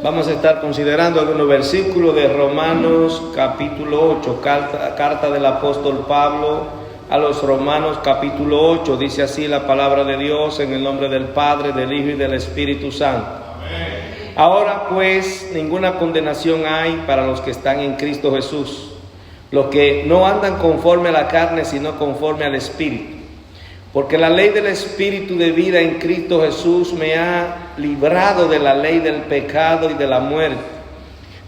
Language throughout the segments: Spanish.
Vamos a estar considerando algunos versículos de Romanos capítulo 8, carta del apóstol Pablo a los Romanos capítulo 8. Dice así la palabra de Dios, en el nombre del Padre, del Hijo y del Espíritu Santo. Amén. Ahora pues ninguna condenación hay para los que están en Cristo Jesús, los que no andan conforme a la carne, sino conforme al Espíritu. Porque la ley del Espíritu de vida en Cristo Jesús me ha librado de la ley del pecado y de la muerte.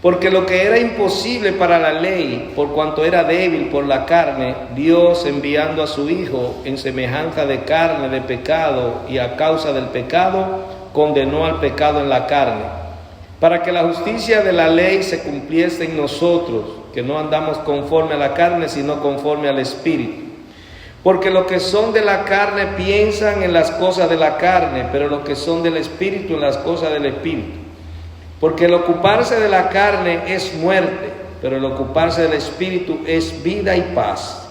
Porque lo que era imposible para la ley, por cuanto era débil por la carne, Dios, enviando a su Hijo en semejanza de carne de pecado y a causa del pecado, condenó al pecado en la carne, para que la justicia de la ley se cumpliese en nosotros, que no andamos conforme a la carne, sino conforme al Espíritu. Porque los que son de la carne piensan en las cosas de la carne, pero los que son del Espíritu en las cosas del Espíritu. Porque el ocuparse de la carne es muerte, pero el ocuparse del Espíritu es vida y paz.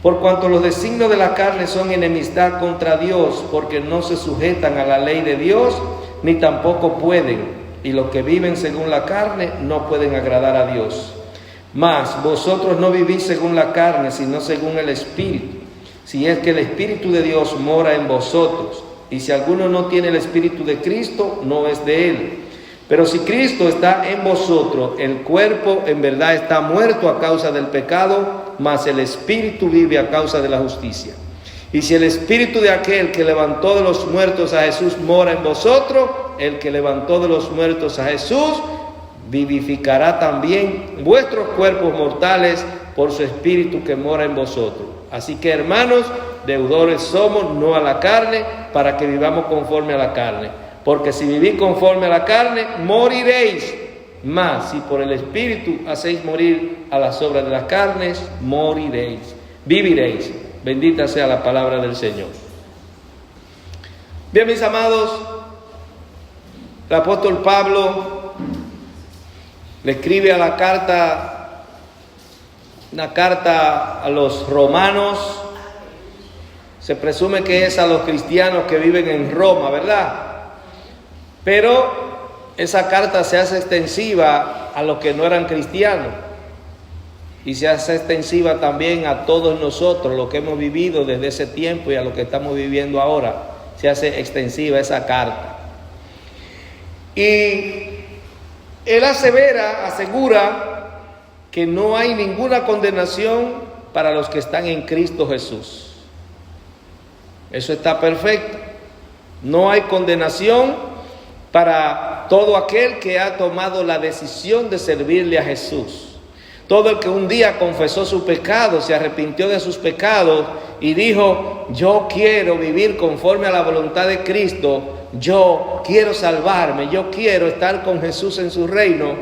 Por cuanto los designios de la carne son enemistad contra Dios, porque no se sujetan a la ley de Dios, ni tampoco pueden. Y los que viven según la carne no pueden agradar a Dios. Mas vosotros no vivís según la carne, sino según el Espíritu. Si es que el Espíritu de Dios mora en vosotros, y si alguno no tiene el Espíritu de Cristo, no es de él. Pero si Cristo está en vosotros, el cuerpo en verdad está muerto a causa del pecado, mas el Espíritu vive a causa de la justicia. Y si el Espíritu de aquel que levantó de los muertos a Jesús mora en vosotros, el que levantó de los muertos a Jesús vivificará también vuestros cuerpos mortales por su Espíritu que mora en vosotros. Así que, hermanos, deudores somos, no a la carne, para que vivamos conforme a la carne. Porque si vivís conforme a la carne, moriréis. Mas si por el Espíritu hacéis morir a las obras de las carnes, moriréis, viviréis. Bendita sea la palabra del Señor. Bien, mis amados, el apóstol Pablo le escribe una carta a los romanos. Se presume que es a los cristianos que viven en Roma, ¿verdad? Pero esa carta se hace extensiva a los que no eran cristianos. Y se hace extensiva también a todos nosotros, los que hemos vivido desde ese tiempo y a los que estamos viviendo ahora. Se hace extensiva esa carta. Y él asegura que no hay ninguna condenación para los que están en Cristo Jesús. Eso está perfecto. No hay condenación para todo aquel que ha tomado la decisión de servirle a Jesús. Todo el que un día confesó su pecado, se arrepintió de sus pecados y dijo: yo quiero vivir conforme a la voluntad de Cristo, yo quiero salvarme, yo quiero estar con Jesús en su reino,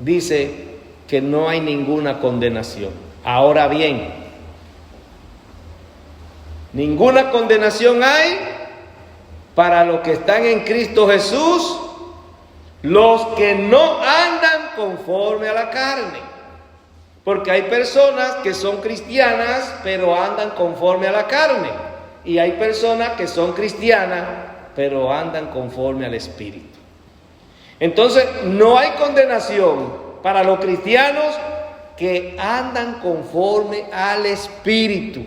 dice que no hay ninguna condenación. Ahora bien, ninguna condenación hay para los que están en Cristo Jesús, los que no andan conforme a la carne. Porque hay personas que son cristianas, pero andan conforme a la carne. Y hay personas que son cristianas, pero andan conforme al Espíritu. Entonces, no hay condenación para los cristianos que andan conforme al Espíritu.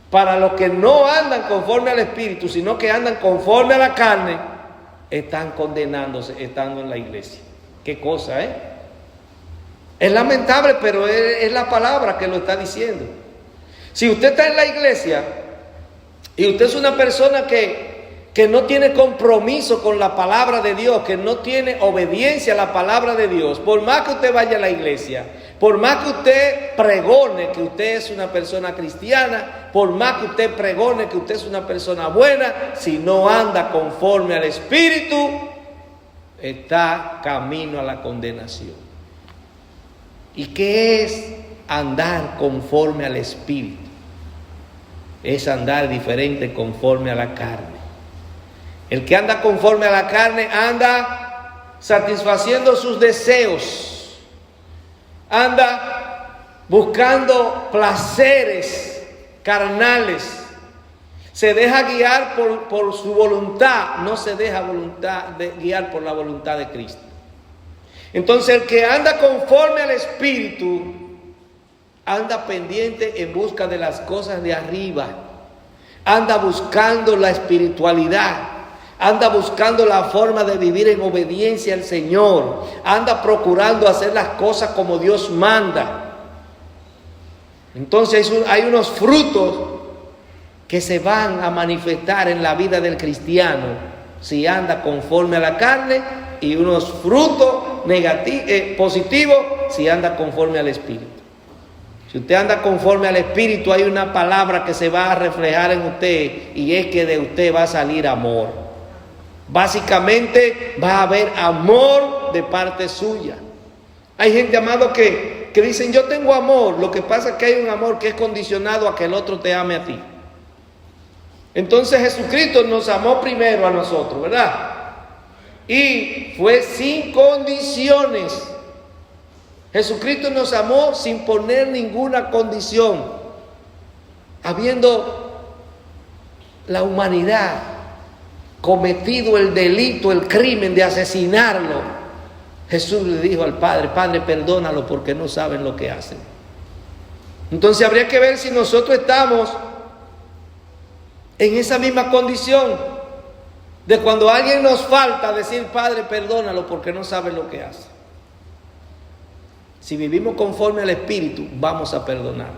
Para los que no andan conforme al Espíritu, sino que andan conforme a la carne, están condenándose estando en la iglesia. Qué cosa, ¿eh? Es lamentable, pero es la palabra que lo está diciendo. Si usted está en la iglesia y usted es una persona que no tiene compromiso con la palabra de Dios, que no tiene obediencia a la palabra de Dios, por más que usted vaya a la iglesia, por más que usted pregone que usted es una persona cristiana, por más que usted pregone que usted es una persona buena, si no anda conforme al Espíritu, está camino a la condenación. ¿Y qué es andar conforme al Espíritu? Es andar diferente conforme a la carne. El que anda conforme a la carne anda satisfaciendo sus deseos, anda buscando placeres carnales, se deja guiar por su voluntad, no se deja guiar por la voluntad de Cristo. Entonces el que anda conforme al Espíritu, anda pendiente en busca de las cosas de arriba, anda buscando la espiritualidad, anda buscando la forma de vivir en obediencia al Señor, anda procurando hacer las cosas como Dios manda. Entonces hay unos frutos que se van a manifestar en la vida del cristiano si anda conforme a la carne, y unos frutos positivos si anda conforme al Espíritu. Si usted anda conforme al Espíritu, hay una palabra que se va a reflejar en usted, y es que de usted va a salir amor. Básicamente va a haber amor de parte suya. Hay gente, amado, que dicen: yo tengo amor. Lo que pasa es que hay un amor que es condicionado a que el otro te ame a ti. Entonces Jesucristo nos amó primero a nosotros, ¿verdad? Y fue sin condiciones. Jesucristo nos amó sin poner ninguna condición. Habiendo la humanidad cometido el delito, el crimen de asesinarlo, Jesús le dijo al Padre: Padre, perdónalo porque no saben lo que hacen. Entonces habría que ver si nosotros estamos en esa misma condición de cuando alguien nos falta, decir: Padre, perdónalo porque no sabe lo que hace. Si vivimos conforme al Espíritu, vamos a perdonar.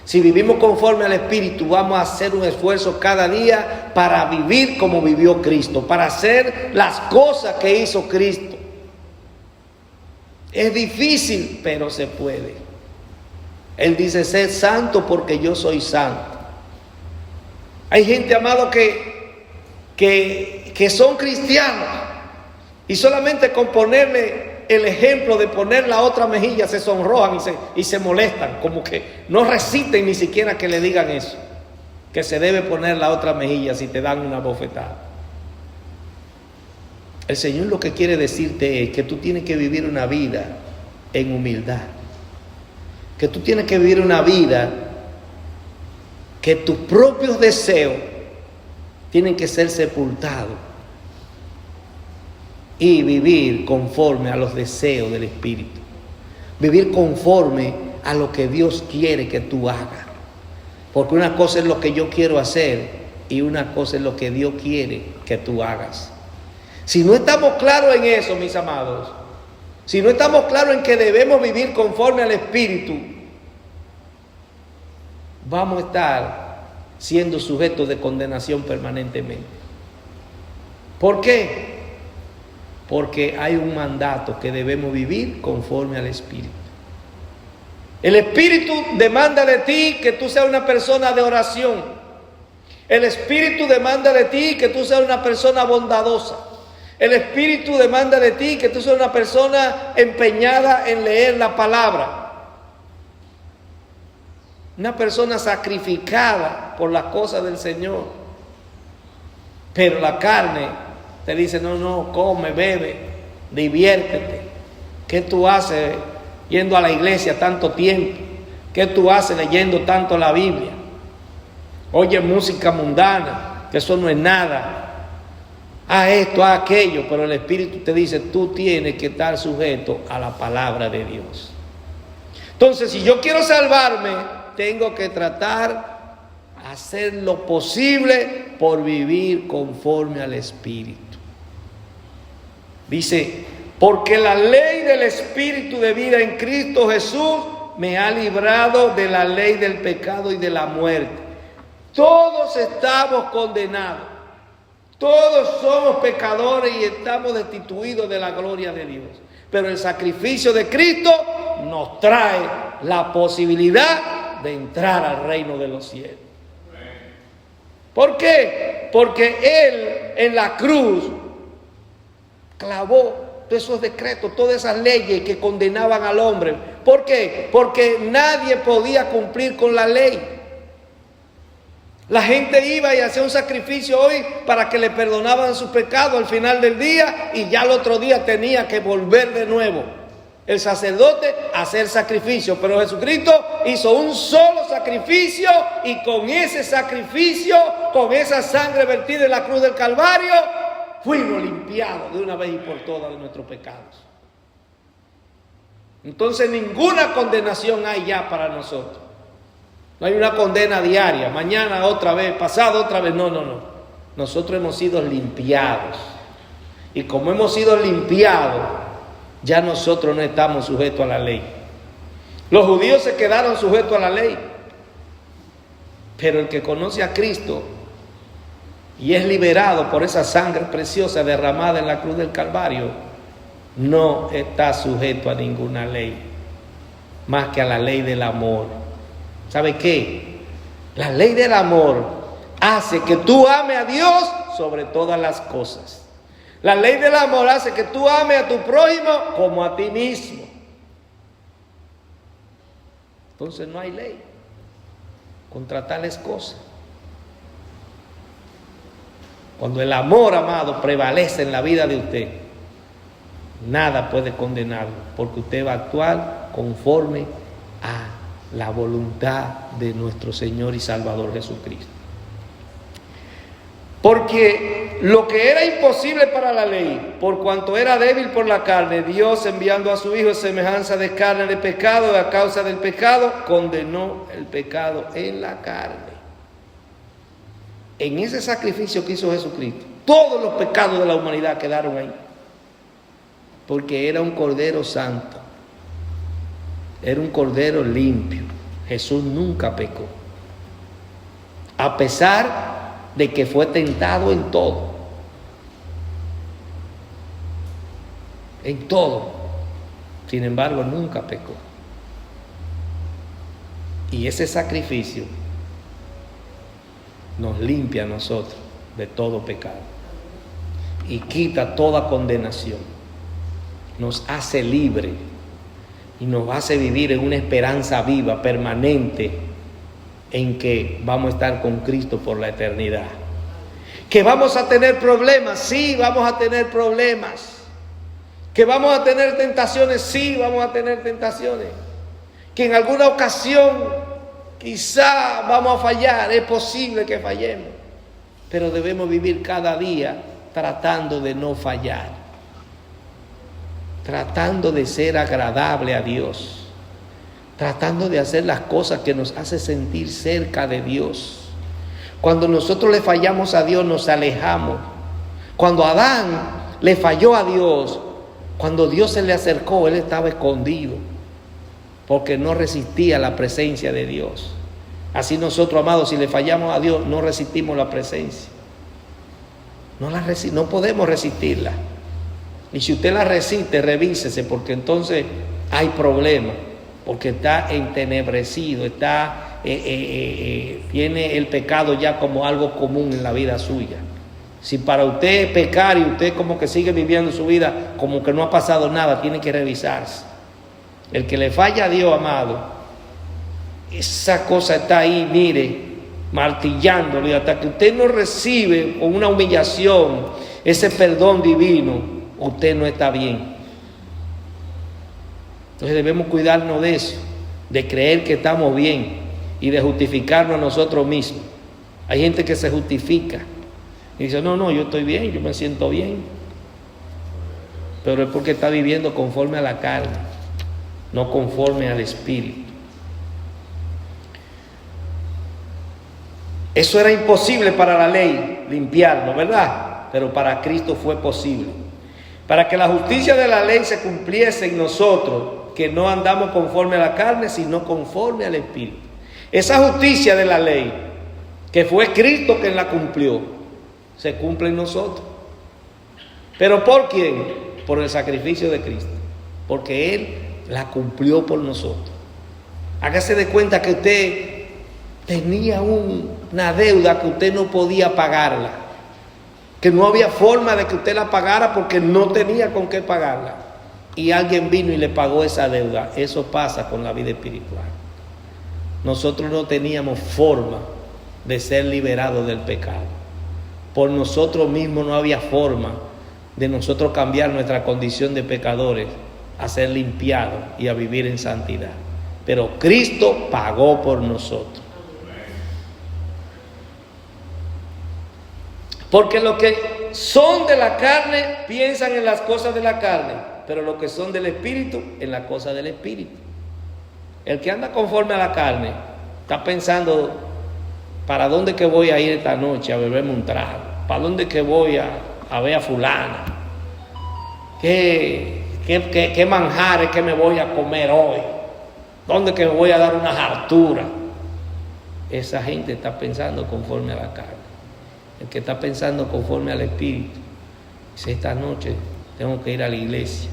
Si vivimos conforme al Espíritu, vamos a hacer un esfuerzo cada día para vivir como vivió Cristo, para hacer las cosas que hizo Cristo. Es difícil, pero se puede. Él dice: sed santo porque yo soy santo. Hay gente, amado, que son cristianos, y solamente con ponerle el ejemplo de poner la otra mejilla se sonrojan y se molestan, como que no resisten ni siquiera que le digan eso, que se debe poner la otra mejilla si te dan una bofetada. El Señor lo que quiere decirte es que tú tienes que vivir una vida en humildad, que tú tienes que vivir una vida que tus propios deseos tienen que ser sepultados y vivir conforme a los deseos del Espíritu. Vivir conforme a lo que Dios quiere que tú hagas. Porque una cosa es lo que yo quiero hacer y una cosa es lo que Dios quiere que tú hagas. Si no estamos claros en eso, mis amados, si no estamos claros en que debemos vivir conforme al Espíritu, vamos a estar siendo sujetos de condenación permanentemente. ¿Por qué? Porque hay un mandato que debemos vivir conforme al Espíritu. El Espíritu demanda de ti que tú seas una persona de oración. El Espíritu demanda de ti que tú seas una persona bondadosa. El Espíritu demanda de ti que tú seas una persona empeñada en leer la palabra. Una persona sacrificada por las cosas del Señor. Pero la carne te dice: no, come, bebe, diviértete. ¿Qué tú haces yendo a la iglesia tanto tiempo? ¿Qué tú haces leyendo tanto la Biblia? Oye música mundana, que eso no es nada. Haz esto, haz aquello. Pero el Espíritu te dice: tú tienes que estar sujeto a la palabra de Dios. Entonces, si yo quiero salvarme, tengo que tratar de hacer lo posible por vivir conforme al Espíritu. Dice: porque la ley del Espíritu de vida en Cristo Jesús me ha librado de la ley del pecado y de la muerte. Todos estamos condenados. Todos somos pecadores y estamos destituidos de la gloria de Dios. Pero el sacrificio de Cristo nos trae la posibilidad de entrar al reino de los cielos. ¿Por qué? Porque Él en la cruz clavó todos esos decretos, todas esas leyes que condenaban al hombre. ¿Por qué? Porque nadie podía cumplir con la ley. La gente iba y hacía un sacrificio hoy para que le perdonaban sus pecados al final del día, y ya el otro día tenía que volver de nuevo. el sacerdote hacer sacrificio, pero Jesucristo hizo un solo sacrificio y con ese sacrificio, con esa sangre vertida en la cruz del Calvario, fuimos limpiados de una vez y por todas de nuestros pecados. Entonces ninguna condenación hay ya para nosotros. No hay una condena diaria, mañana otra vez, pasado otra vez, no. Nosotros hemos sido limpiados. Y como hemos sido limpiados, ya nosotros no estamos sujetos a la ley. Los judíos se quedaron sujetos a la ley. Pero el que conoce a Cristo y es liberado por esa sangre preciosa derramada en la cruz del Calvario, no está sujeto a ninguna ley, más que a la ley del amor. ¿Sabe qué? La ley del amor hace que tú ames a Dios sobre todas las cosas. La ley del amor hace que tú ames a tu prójimo como a ti mismo. Entonces no hay ley contra tales cosas. Cuando el amor, amado, prevalece en la vida de usted, nada puede condenarlo, porque usted va a actuar conforme a la voluntad de nuestro Señor y Salvador Jesucristo. Porque lo que era imposible para la ley, por cuanto era débil por la carne, Dios, enviando a su Hijo en semejanza de carne de pecado, a causa del pecado, condenó el pecado en la carne. En ese sacrificio que hizo Jesucristo, todos los pecados de la humanidad quedaron ahí. Porque era un cordero santo, era un cordero limpio. Jesús nunca pecó, a pesar de que fue tentado en todo. En todo. Sin embargo, nunca pecó. Y ese sacrificio nos limpia a nosotros de todo pecado y quita toda condenación. Nos hace libre y nos hace vivir en una esperanza viva, permanente, en que vamos a estar con Cristo por la eternidad. Que vamos a tener problemas, sí, vamos a tener problemas. Que vamos a tener tentaciones, sí, vamos a tener tentaciones. Que en alguna ocasión quizá vamos a fallar, es posible que fallemos. Pero debemos vivir cada día tratando de no fallar, tratando de ser agradable a Dios, tratando de hacer las cosas que nos hace sentir cerca de Dios. Cuando nosotros le fallamos a Dios, nos alejamos. Cuando Adán le falló a Dios, cuando Dios se le acercó, él estaba escondido, porque no resistía la presencia de Dios. Así nosotros, amados, si le fallamos a Dios, no resistimos la presencia. No podemos resistirla. Y si usted la resiste, revísese, porque entonces hay problemas, porque está entenebrecido, tiene el pecado ya como algo común en la vida suya. Si para usted pecar y usted como que sigue viviendo su vida como que no ha pasado nada, tiene que revisarse. El que le falla a Dios, amado, esa cosa está ahí, mire, martillándole, hasta que usted no recibe con una humillación ese perdón divino, usted no está bien. Entonces debemos cuidarnos de eso, de creer que estamos bien y de justificarnos a nosotros mismos. Hay gente que se justifica y dice, no, yo estoy bien, yo me siento bien. Pero es porque está viviendo conforme a la carne, no conforme al Espíritu. Eso era imposible para la ley, limpiarlo, ¿verdad? Pero para Cristo fue posible. Para que la justicia de la ley se cumpliese en nosotros, que no andamos conforme a la carne, sino conforme al Espíritu. Esa justicia de la ley, que fue Cristo quien la cumplió, se cumple en nosotros. ¿Pero por quién? Por el sacrificio de Cristo. Porque Él la cumplió por nosotros. Hágase de cuenta que usted tenía una deuda que usted no podía pagarla, que no había forma de que usted la pagara porque no tenía con qué pagarla, y alguien vino y le pagó esa deuda. Eso pasa con la vida espiritual. Nosotros no teníamos forma de ser liberados del pecado. Por nosotros mismos no había forma de nosotros cambiar nuestra condición de pecadores a ser limpiados y a vivir en santidad. Pero Cristo pagó por nosotros. Porque los que son de la carne piensan en las cosas de la carne, pero los que son del Espíritu en las cosas del Espíritu. El que anda conforme a la carne está pensando: ¿para dónde que voy a ir esta noche a beberme un trago? ¿Para dónde que voy a ver a fulana? ¿Qué manjares que me voy a comer hoy? ¿Dónde que me voy a dar unas harturas? Esa gente está pensando conforme a la carne. El que está pensando conforme al Espíritu dice: esta noche tengo que ir a la iglesia,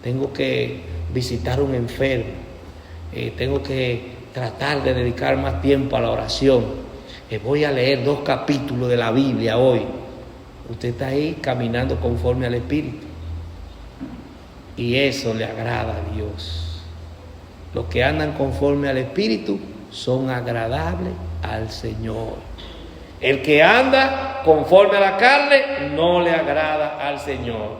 tengo que visitar a un enfermo, tengo que tratar de dedicar más tiempo a la oración, voy a leer 2 capítulos de la Biblia hoy. Usted está ahí caminando conforme al Espíritu, y eso le agrada a Dios. Los que andan conforme al Espíritu son agradables al Señor. El que anda conforme a la carne no le agrada al Señor.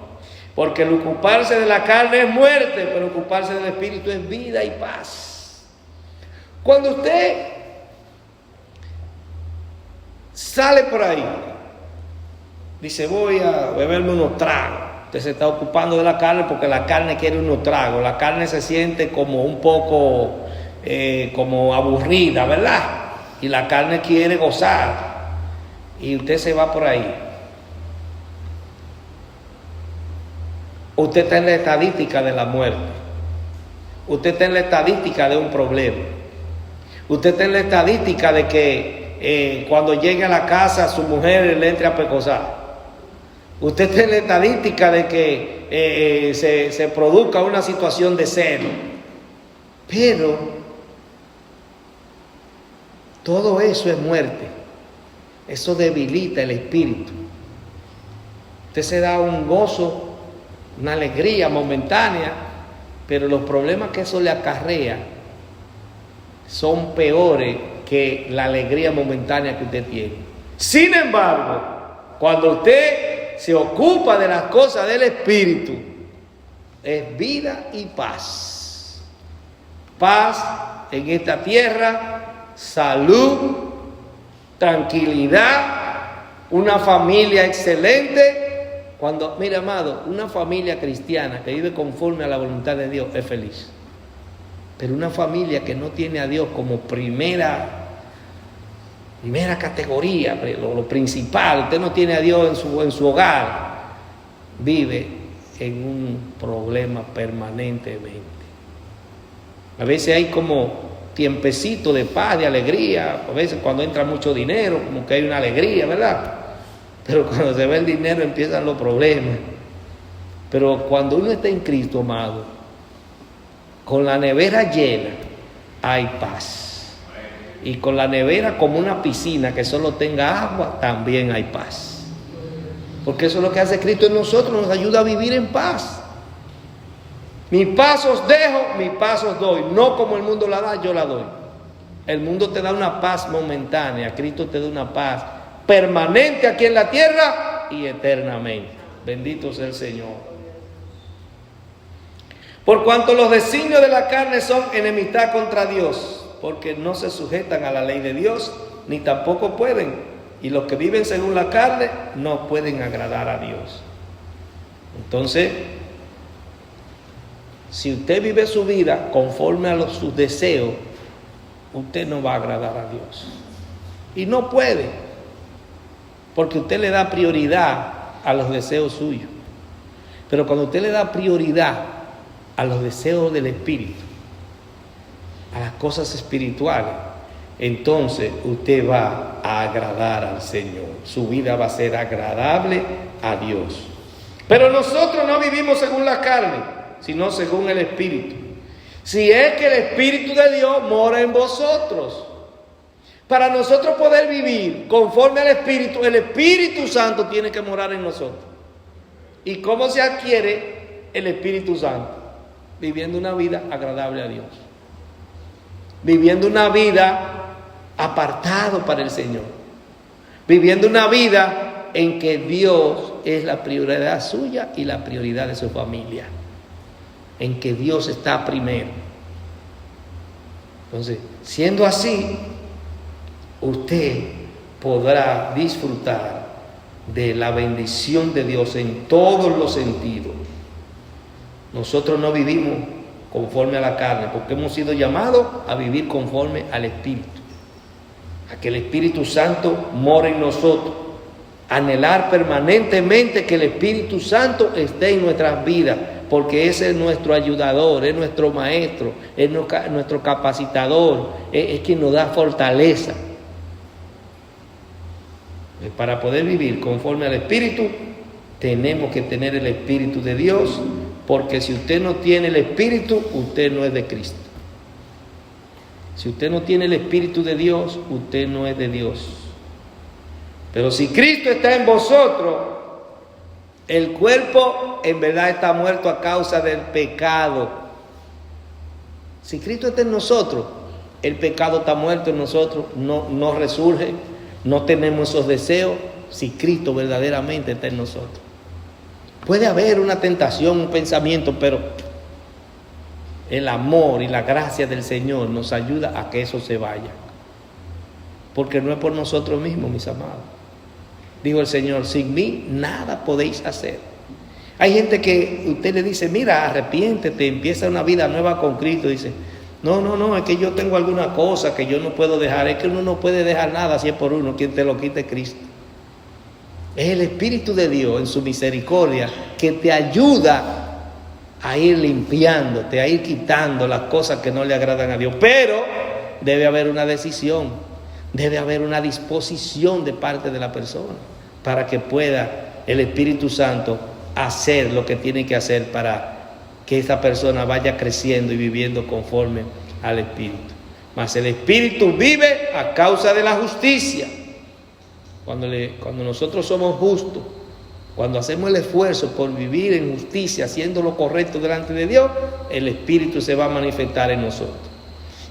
Porque el ocuparse de la carne es muerte, pero ocuparse del Espíritu es vida y paz. Cuando usted sale por ahí, dice: voy a beberme unos tragos. Usted se está ocupando de la carne porque la carne quiere unos tragos. La carne se siente como un poco como aburrida, ¿verdad? Y la carne quiere gozar. Y usted se va por ahí. Usted está en la estadística de la muerte. Usted está en la estadística de un problema. Usted está en la estadística de que cuando llegue a la casa su mujer le entre a pecosar. Usted está en la estadística de que se produzca una situación de celo. Pero todo eso es muerte. Eso debilita el espíritu. Usted se da un gozo, una alegría momentánea, pero los problemas que eso le acarrea son peores que la alegría momentánea que usted tiene. Sin embargo, cuando usted se ocupa de las cosas del espíritu, es vida y paz. Paz en esta tierra, salud, tranquilidad, una familia excelente. Cuando, mira, amado, una familia cristiana que vive conforme a la voluntad de Dios es feliz. Pero una familia que no tiene a Dios como primera categoría, lo principal, usted no tiene a Dios en su hogar, vive en un problema permanentemente. A veces hay como tiempecito de paz, de alegría. A veces cuando entra mucho dinero, como que hay una alegría, ¿verdad? Pero cuando se ve el dinero empiezan los problemas. Pero cuando uno está en Cristo, amado, con la nevera llena, hay paz. Y con la nevera como una piscina que solo tenga agua, también hay paz. Porque eso es lo que hace Cristo en nosotros, nos ayuda a vivir en paz. Mi paz os dejo, mi paz os doy. No como el mundo la da, yo la doy. El mundo te da una paz momentánea, Cristo te da una paz permanente aquí en la tierra y eternamente. Bendito sea el Señor. Por cuanto los designios de la carne son enemistad contra Dios, porque no se sujetan a la ley de Dios, ni tampoco pueden. Y los que viven según la carne no pueden agradar a Dios. Entonces, si usted vive su vida conforme a sus deseos, usted no va a agradar a Dios. Y no puede, porque usted le da prioridad a los deseos suyos. Pero cuando usted le da prioridad a los deseos del Espíritu, a las cosas espirituales, entonces usted va a agradar al Señor. Su vida va a ser agradable a Dios. Pero nosotros no vivimos según la carne, sino según el Espíritu. Si es que el Espíritu de Dios mora en vosotros. Para nosotros poder vivir conforme al Espíritu, el Espíritu Santo tiene que morar en nosotros. ¿Y cómo se adquiere el Espíritu Santo? Viviendo una vida agradable a Dios. Viviendo una vida apartado para el Señor. Viviendo una vida en que Dios es la prioridad suya y la prioridad de su familia. en que Dios está primero. Entonces, siendo así, usted podrá disfrutar de la bendición de Dios en todos los sentidos. Nosotros no vivimos conforme a la carne, porque hemos sido llamados a vivir conforme al Espíritu, a que el Espíritu Santo more en nosotros, anhelar permanentemente que el Espíritu Santo esté en nuestras vidas, porque ese es nuestro ayudador, es nuestro maestro, es nuestro capacitador, es quien nos da fortaleza. Para poder vivir conforme al Espíritu, tenemos que tener el Espíritu de Dios, porque si usted no tiene el Espíritu, usted no es de Cristo. Si usted no tiene el Espíritu de Dios, usted no es de Dios. Pero si Cristo está en vosotros, el cuerpo en verdad está muerto a causa del pecado. Si Cristo está en nosotros, el pecado está muerto en nosotros, no resurge, no tenemos esos deseos, si Cristo verdaderamente está en nosotros. Puede haber una tentación, un pensamiento, pero el amor y la gracia del Señor nos ayuda a que eso se vaya. Porque no es por nosotros mismos, mis amados. Dijo el Señor, sin mí nada podéis hacer. Hay gente que usted le dice, mira, arrepiéntete, empieza una vida nueva con Cristo. Dice, no, es que yo tengo alguna cosa que yo no puedo dejar. Es que uno no puede dejar nada si es por uno, quien te lo quite es Cristo. Es el Espíritu de Dios en su misericordia que te ayuda a ir limpiándote, a ir quitando las cosas que no le agradan a Dios. Pero debe haber una decisión, debe haber una disposición de parte de la persona para que pueda el Espíritu Santo hacer lo que tiene que hacer para que esa persona vaya creciendo y viviendo conforme al Espíritu. Mas el Espíritu vive a causa de la justicia. Cuando nosotros somos justos, cuando hacemos el esfuerzo por vivir en justicia, haciendo lo correcto delante de Dios, el Espíritu se va a manifestar en nosotros.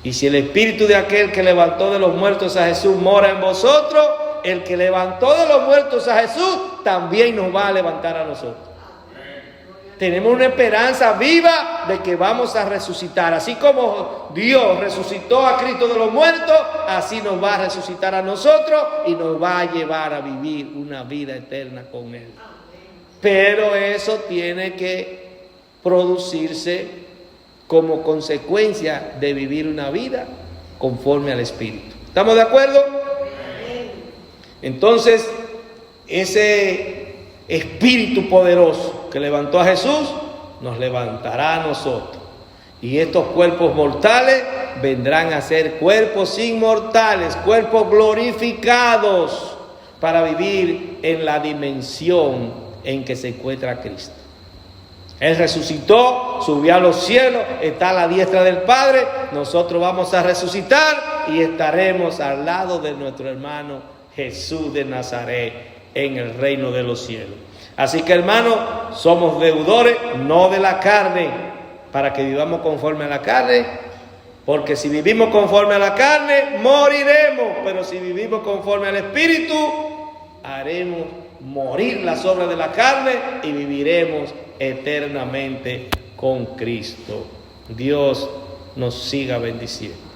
Y si el Espíritu de aquel que levantó de los muertos a Jesús mora en vosotros, el que levantó de los muertos a Jesús también nos va a levantar a nosotros. Tenemos una esperanza viva de que vamos a resucitar. Así como Dios resucitó a Cristo de los muertos, así nos va a resucitar a nosotros y nos va a llevar a vivir una vida eterna con Él. Pero eso tiene que producirse como consecuencia de vivir una vida conforme al Espíritu. ¿Estamos de acuerdo? Entonces, ese Espíritu poderoso que levantó a Jesús, nos levantará a nosotros. Y estos cuerpos mortales vendrán a ser cuerpos inmortales, cuerpos glorificados, para vivir en la dimensión en que se encuentra Cristo. Él resucitó, subió a los cielos, está a la diestra del Padre. Nosotros vamos a resucitar y estaremos al lado de nuestro hermano Jesús de Nazaret en el reino de los cielos. Así que, hermanos, somos deudores, no de la carne, para que vivamos conforme a la carne, porque si vivimos conforme a la carne, moriremos, pero si vivimos conforme al Espíritu, haremos morir las obras de la carne y viviremos eternamente con Cristo. Dios nos siga bendiciendo.